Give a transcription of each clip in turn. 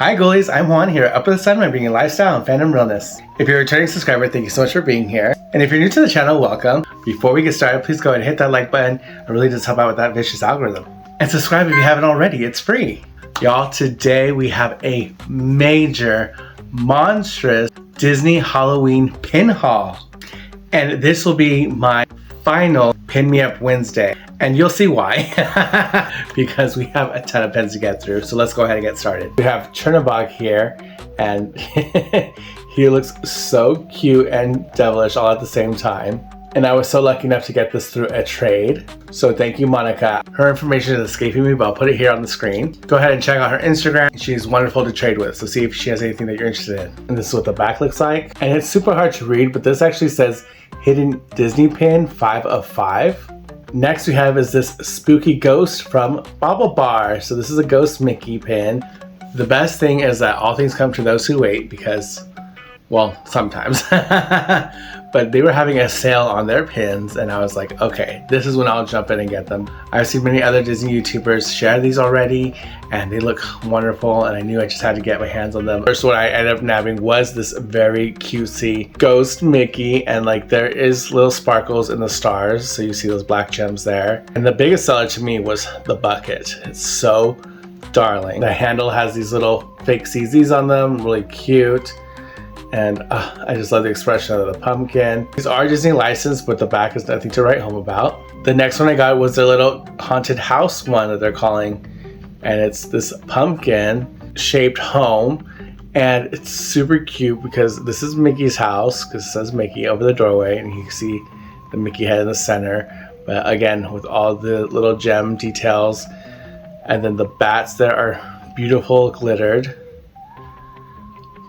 Hi goalies, I'm Juan here, up with the sun, bringing lifestyle and fandom realness. If you're a returning subscriber, thank you so much for being here. And if you're new to the channel, welcome. Before we get started, please go ahead and hit that like button. It really does help out with that vicious algorithm. And subscribe if you haven't already, it's free. Y'all, today we have a major, monstrous Disney Halloween pin haul. And this will be my final Pin Me Up Wednesday. And you'll see why, because we have a ton of pins to get through. So let's go ahead and get started. We have Chernobog here, and he looks so cute and devilish all at the same time. And I was so lucky enough to get this through a trade. So thank you, Monica. Her information is escaping me, but I'll put it here on the screen. Go ahead and check out her Instagram. She's wonderful to trade with. So see if she has anything that you're interested in. And this is what the back looks like. And it's super hard to read, but this actually says Hidden Disney Pin 5 of 5. Next we have is this spooky ghost from Bobble Bar. So this is a ghost Mickey pin. The best thing is that all things come to those who wait because, well, sometimes. But they were having a sale on their pins and I was like, okay, this is when I'll jump in and get them. I've seen many other Disney YouTubers share these already and they look wonderful and I knew I just had to get my hands on them. First one I ended up nabbing was this very cutesy ghost Mickey, and like there is little sparkles in the stars, so you see those black gems there. And the biggest seller to me was the bucket. It's so darling. The handle has these little fake CZs on them, really cute. And I just love the expression of the pumpkin. These are Disney licensed, but the back is nothing to write home about. The next one I got was the little haunted house one that they're calling. And it's this pumpkin shaped home. And it's super cute because this is Mickey's house, because it says Mickey over the doorway. And you can see the Mickey head in the center. But again, with all the little gem details. And then the bats there are beautiful, glittered.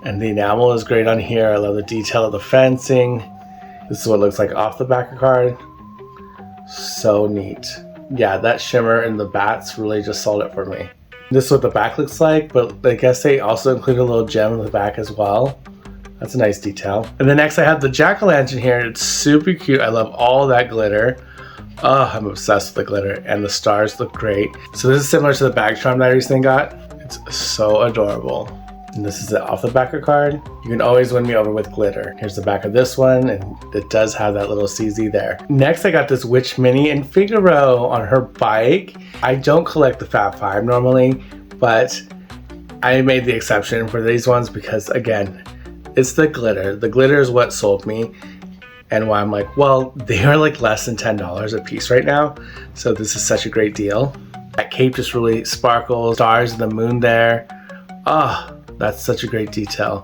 And the enamel is great on here. I love the detail of the fencing. This is what it looks like off the back of card. So neat. Yeah, that shimmer and the bats really just sold it for me. This is what the back looks like, but I guess they also include a little gem in the back as well. That's a nice detail. And then next I have the jack-o'-lantern here. It's super cute. I love all that glitter. Oh, I'm obsessed with the glitter, and the stars look great. So this is similar to the bag charm that I recently got. It's so adorable. And this is it off the backer card. You can always win me over with glitter. Here's the back of this one, and it does have that little CZ there. Next, I got this Witch Minnie in Figaro on her bike. I don't collect the Fab 5 normally, but I made the exception for these ones because, again, it's the glitter. The glitter is what sold me, and why I'm like, well, they are like less than $10 a piece right now, so this is such a great deal. That cape just really sparkles. Stars and the moon there. Oh, that's such a great detail.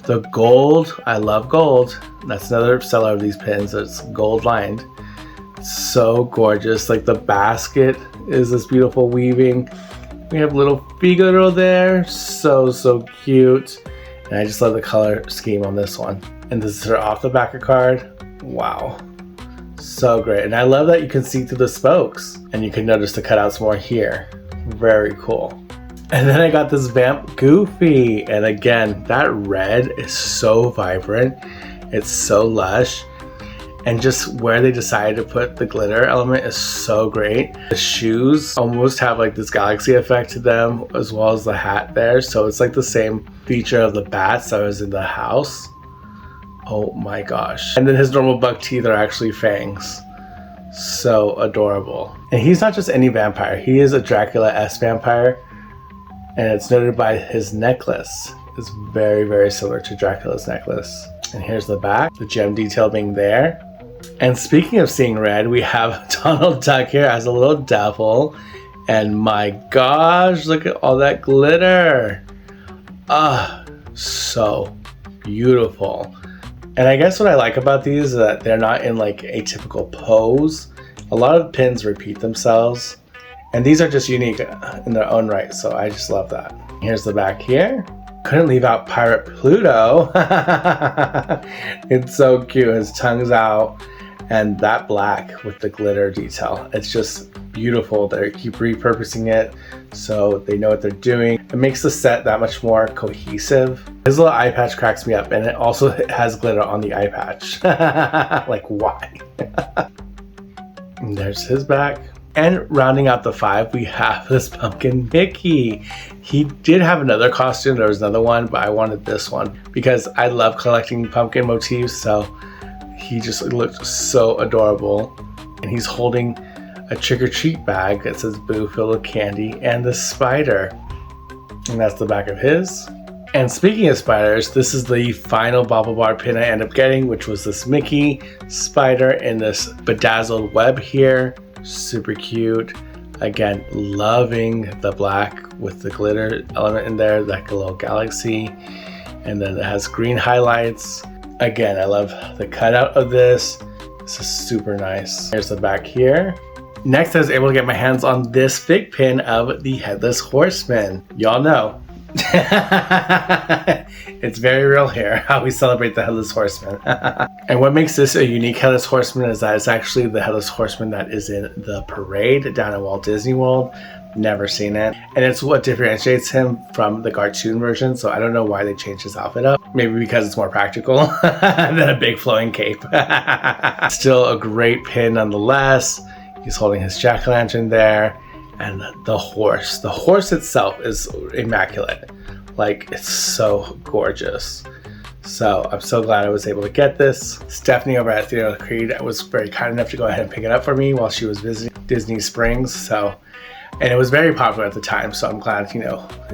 The gold, I love gold. That's another seller of these pins that's gold lined. So gorgeous. Like the basket is this beautiful weaving. We have little Figaro there. So cute. And I just love the color scheme on this one. And this is her off the back of card. Wow. So great. And I love that you can see through the spokes. And you can notice the cutouts more here. Very cool. And then I got this Vamp Goofy, and again, that red is so vibrant, it's so lush, and just where they decided to put the glitter element is so great. The shoes almost have like this galaxy effect to them, as well as the hat there, so it's like the same feature of the bats that was in the house. Oh my gosh. And then his normal buck teeth are actually fangs. So adorable. And he's not just any vampire, he is a Dracula-esque vampire. And it's noted by his necklace. It's very similar to Dracula's necklace. And here's the back, the gem detail being there. And speaking of seeing red, we have Donald Duck here as a little devil. And my gosh, look at all that glitter. Ah, so beautiful. And I guess what I like about these is that they're not in like a typical pose. A lot of pins repeat themselves. And these are just unique in their own right, so I just love that. Here's the back here. Couldn't leave out Pirate Pluto. It's so cute. His tongue's out, and that black with the glitter detail. It's just beautiful. They keep repurposing it, so they know what they're doing. It makes the set that much more cohesive. His little eye patch cracks me up, and it also has glitter on the eye patch. Like, why? And there's his back. And rounding out the 5, we have this pumpkin Mickey. He did have another costume. There was another one, but I wanted this one because I love collecting pumpkin motifs. So he just looked so adorable. And he's holding a trick-or-treat bag that says Boo filled with candy and the spider. And that's the back of his. And speaking of spiders, this is the final Bobble Bar pin I ended up getting, which was this Mickey spider in this bedazzled web here. Super cute. Again, loving the black with the glitter element in there, like a little galaxy. And then it has green highlights. Again, I love the cutout of this. This is super nice. Here's the back here. Next, I was able to get my hands on this fig pin of the Headless Horseman. Y'all know. It's very real here how we celebrate the Headless Horseman. And what makes this a unique Headless Horseman is that it's actually the Headless Horseman that is in the parade down at Walt Disney World. Never seen it. And it's what differentiates him from the cartoon version, so I don't know why they changed his outfit up. Maybe because it's more practical than a big flowing cape. Still a great pin nonetheless. He's holding his jack-o'-lantern there. And the horse. The horse itself is immaculate. Like, it's so gorgeous. So I'm so glad I was able to get this. Stephanie over at Theater of the Creed was very kind enough to go ahead and pick it up for me while she was visiting Disney Springs. And it was very popular at the time, so I'm glad,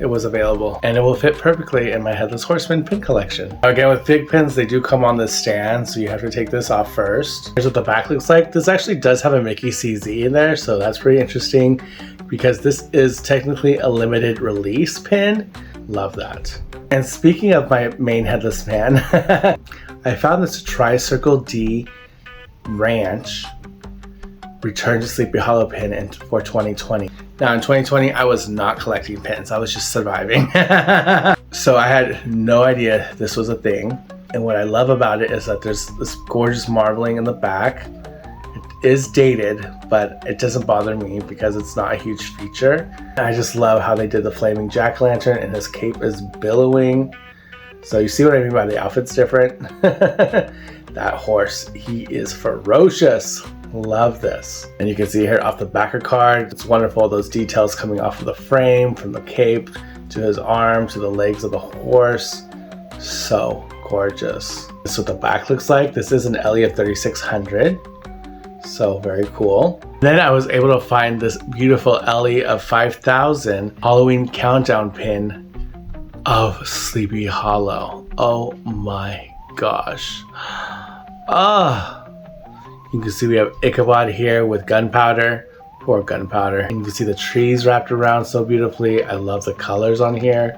it was available. And it will fit perfectly in my Headless Horseman pin collection. Again, with fig pins, they do come on this stand, so you have to take this off first. Here's what the back looks like. This actually does have a Mickey CZ in there, so that's pretty interesting because this is technically a limited release pin. Love that. And speaking of my main Headless Man, I found this Tri-Circle D Ranch Return to Sleepy Hollow pin for 2020. Now in 2020, I was not collecting pins. I was just surviving. So I had no idea this was a thing. And what I love about it is that there's this gorgeous marbling in the back. It is dated, but it doesn't bother me because it's not a huge feature. I just love how they did the flaming jack-o'-lantern and his cape is billowing. So you see what I mean by the outfit's different? That horse, he is ferocious. Love this. And you can see here off the backer card, it's wonderful, those details coming off of the frame, from the cape to his arm to the legs of the horse. So gorgeous. This is what the back looks like. This is an Ellie of 3600. So very cool. Then I was able to find this beautiful Ellie of 5000 Halloween countdown pin of Sleepy Hollow. Oh my gosh. You can see we have Ichabod here with gunpowder. Poor gunpowder. And you can see the trees wrapped around so beautifully. I love the colors on here.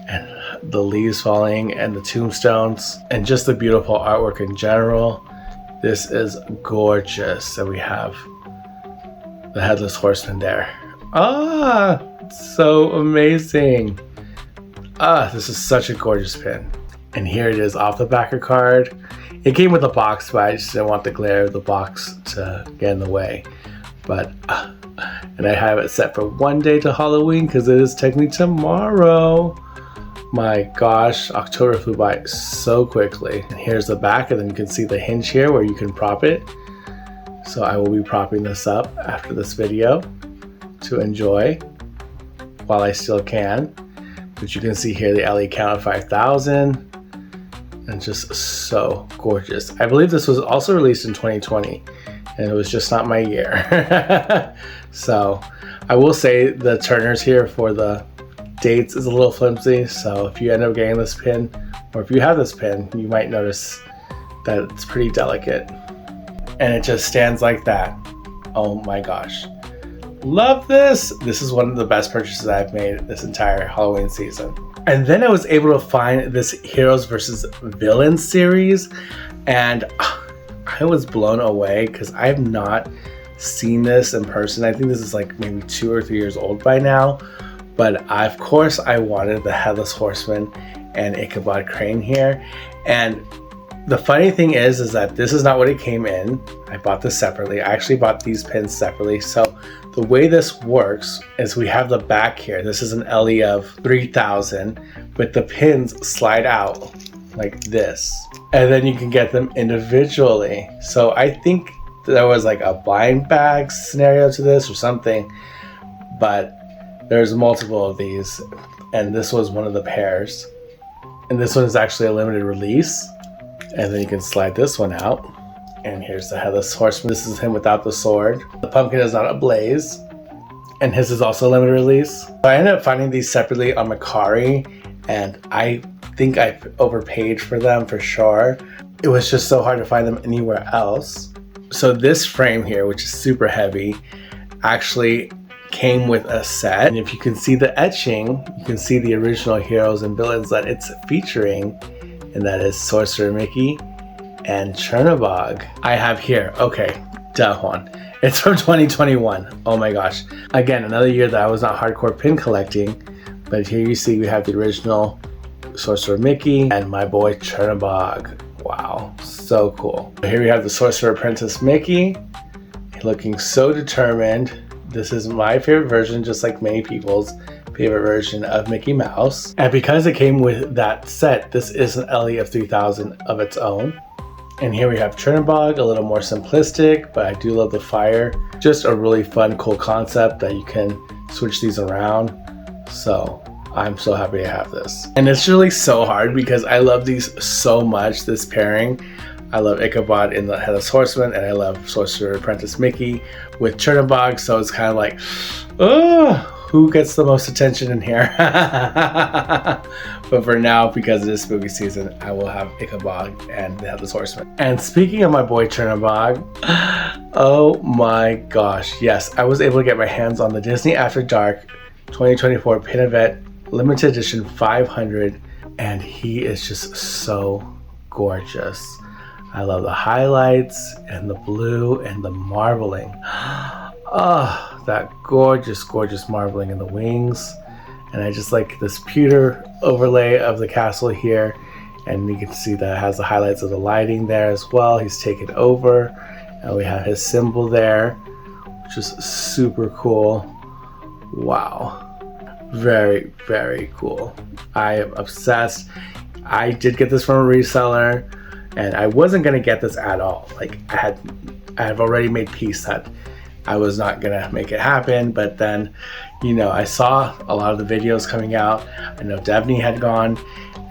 And the leaves falling and the tombstones. And just the beautiful artwork in general. This is gorgeous. And we have the Headless Horseman there. So amazing. This is such a gorgeous pin. And here it is off the backer card. It came with a box, but I just didn't want the glare of the box to get in the way. But, and I have it set for one day to Halloween because it is technically tomorrow. My gosh, October flew by so quickly. And here's the back, and then you can see the hinge here where you can prop it. So I will be propping this up after this video to enjoy while I still can. But you can see here the LE count of 5000. And just so gorgeous. I believe this was also released in 2020 and it was just not my year. So I will say the turners here for the dates is a little flimsy. So if you end up getting this pin, or if you have this pin, you might notice that it's pretty delicate. And it just stands like that. Oh my gosh. Love this. This is one of the best purchases I've made this entire Halloween season. And then I was able to find this Heroes vs. Villains series, and I was blown away because I have not seen this in person. I think this is like maybe 2 or 3 years old by now, but of course I wanted the Headless Horseman and Ichabod Crane here. And the funny thing is that this is not what it came in. I bought this separately. I actually bought these pins separately. So the way this works is we have the back here. This is an LE of 3000, but the pins slide out like this. And then you can get them individually. So I think there was like a blind bag scenario to this or something, but there's multiple of these, and this was one of the pairs. And this one is actually a limited release. And then you can slide this one out. And here's the Headless Horseman. This is him without the sword. The pumpkin is not ablaze. And his is also a limited release. So I ended up finding these separately on Mercari, and I think I overpaid for them for sure. It was just so hard to find them anywhere else. So this frame here, which is super heavy, actually came with a set. And if you can see the etching, you can see the original heroes and villains that it's featuring, and that is Sorcerer Mickey and Chernobog. I have here, okay, duh one. It's from 2021. Oh my gosh. Again, another year that I was not hardcore pin collecting, but here you see we have the original Sorcerer Mickey and my boy Chernobog. Wow, so cool. Here we have the Sorcerer Apprentice Mickey, looking so determined. This is my favorite version, just like many people's favorite version of Mickey Mouse. And because it came with that set, this is an LE of 3000 of its own. And here we have Chernobog, a little more simplistic, but I do love the fire. Just a really fun, cool concept that you can switch these around. So I'm so happy to have this. And it's really so hard because I love these so much, this pairing. I love Ichabod in the Headless Horseman, and I love Sorcerer Apprentice Mickey with Chernobog, so it's kind of like, oh, who gets the most attention in here? But for now, because it is spooky season, I will have Ichabod and the Headless Horseman. And speaking of my boy Chernobog, oh my gosh, yes, I was able to get my hands on the Disney After Dark 2024 Pin Event Limited Edition 500, and he is just so gorgeous. I love the highlights and the blue and the marbling. Oh, that gorgeous, gorgeous marbling in the wings. And I just like this pewter overlay of the castle here. And you can see that it has the highlights of the lighting there as well. He's taken over. And we have his symbol there, which is super cool. Wow. Very, very cool. I am obsessed. I did get this from a reseller, and I wasn't gonna get this at all. Like I have already made peace that I was not gonna make it happen. But then, you know, I saw a lot of the videos coming out. I know Devney had gone,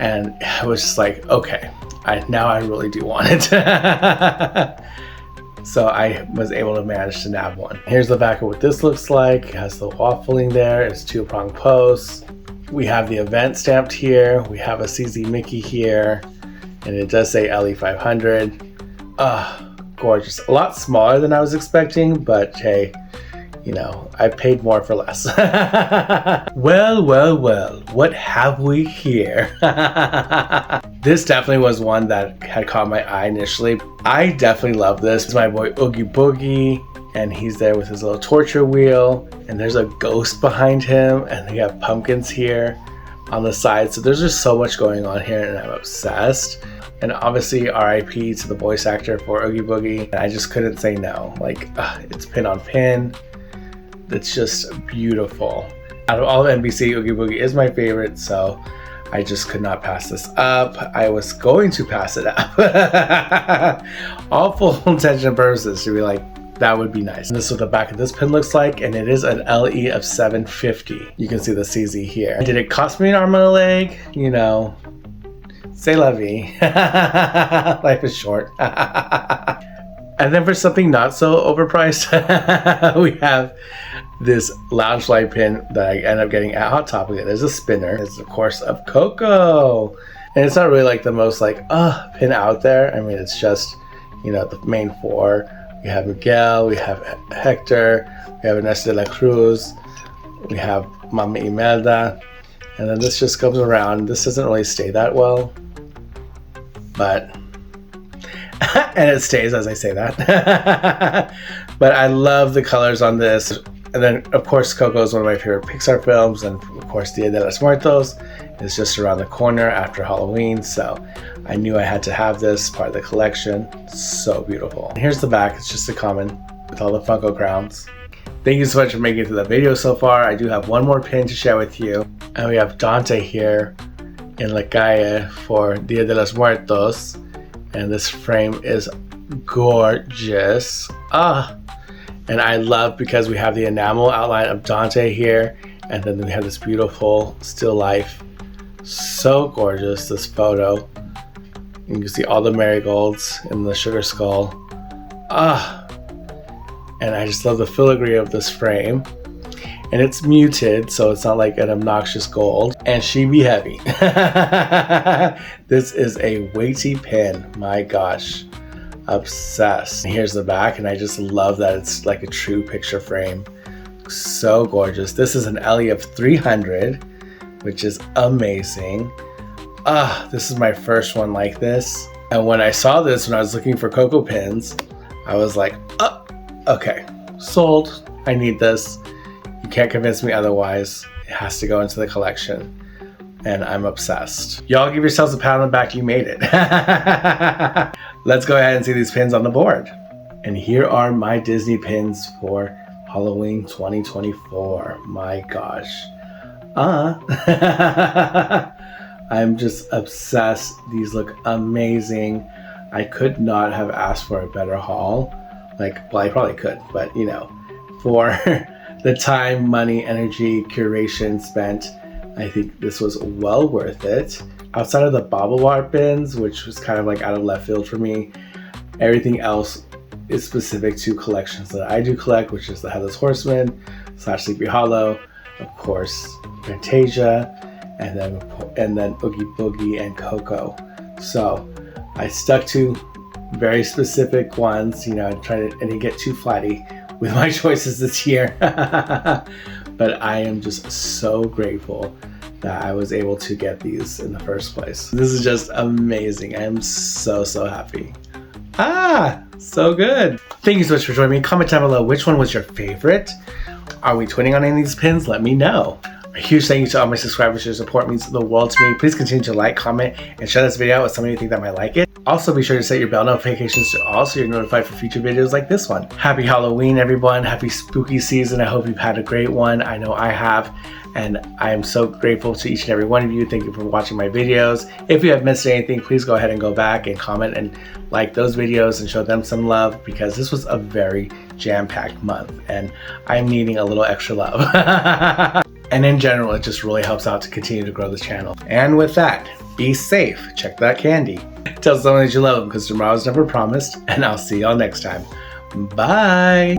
and I was just like, okay, now I really do want it. So I was able to manage to nab one. Here's the back of what this looks like. It has the waffling there. It's 2-prong posts. We have the event stamped here. We have a CZ Mickey here. And it does say LE500. Gorgeous. A lot smaller than I was expecting, but hey, you know, I paid more for less. Well, what have we here? This definitely was one that had caught my eye initially. I definitely love this. It's my boy Oogie Boogie, and he's there with his little torture wheel, and there's a ghost behind him, and we have pumpkins here on the side. So there's just so much going on here, and I'm obsessed. And obviously RIP to the voice actor for Oogie Boogie. I just couldn't say no. Like, it's pin on pin. It's just beautiful. Out of all of NBC, Oogie Boogie is my favorite, so I just could not pass this up. I was going to pass it up. All full intention and purposes to be like, that would be nice. And this is what the back of this pin looks like, and it is an LE of 750. You can see the CZ here. Did it cost me an arm and a leg? You know, c'est la vie. Life is short. And then for something not so overpriced, we have this lounge light pin that I end up getting at Hot Topic. There's a spinner. It's of course of Coco. And it's not really like the most like, pin out there. I mean, it's just, you know, the main four. We have Miguel, we have Hector, we have Ernesto de la Cruz, we have Mama Imelda. And then this just comes around. This doesn't really stay that well, but and it stays as I say that. But I love the colors on this. And then of course Coco is one of my favorite Pixar films, and of course Dia de los Muertos is just around the corner after Halloween, so I knew I had to have this part of the collection. So beautiful. And here's the back. It's just a common with all the Funko crowns. Thank you so much for making it through the video so far. I do have one more pin to share with you, and we have Dante here in La Calle for Dia de los Muertos. And this frame is gorgeous. And I love because we have the enamel outline of Dante here, and then we have this beautiful still life. So gorgeous, this photo. You can see all the marigolds in the sugar skull. And I just love the filigree of this frame. And it's muted, so it's not like an obnoxious gold. And she be heavy. This is a weighty pin, my gosh. Obsessed. And here's the back, and I just love that it's like a true picture frame. So gorgeous. This is an Ellie of 300, which is amazing. This is my first one like this. And when I saw this, when I was looking for cocoa pins, I was like, okay, sold. I need this. You can't convince me otherwise. It has to go into the collection. And I'm obsessed. Y'all give yourselves a pat on the back, you made it. Let's go ahead and see these pins on the board. And here are my Disney pins for Halloween 2024. My gosh. I'm just obsessed. These look amazing. I could not have asked for a better haul. Well, I probably could, but you know, for the time, money, energy, curation spent, I think this was well worth it. Outside of the Bobble Water pins, which was kind of like out of left field for me, everything else is specific to collections that I do collect, which is the Headless Horseman / Sleepy Hollow, of course, Fantasia, and then Oogie Boogie and Coco. So I stuck to very specific ones, you know, I didn't get too flatty with my choices this year. But I am just so grateful that I was able to get these in the first place. This is just amazing. I am so happy. So good. Thank you so much for joining me. Comment down below which one was your favorite. Are we twinning on any of these pins? Let me know. A huge thank you to all my subscribers. Your support means the world to me. Please continue to like, comment, and share this video out with somebody you think that might like it. Also, be sure to set your bell notifications to all so you're notified for future videos like this one. Happy Halloween, everyone. Happy spooky season. I hope you've had a great one. I know I have. And I am so grateful to each and every one of you. Thank you for watching my videos. If you have missed anything, please go ahead and go back and comment and like those videos and show them some love, because this was a very jam-packed month and I'm needing a little extra love. And in general, it just really helps out to continue to grow this channel. And with that, be safe. Check that candy. Tell someone that you love them, because tomorrow's never promised. And I'll see y'all next time. Bye.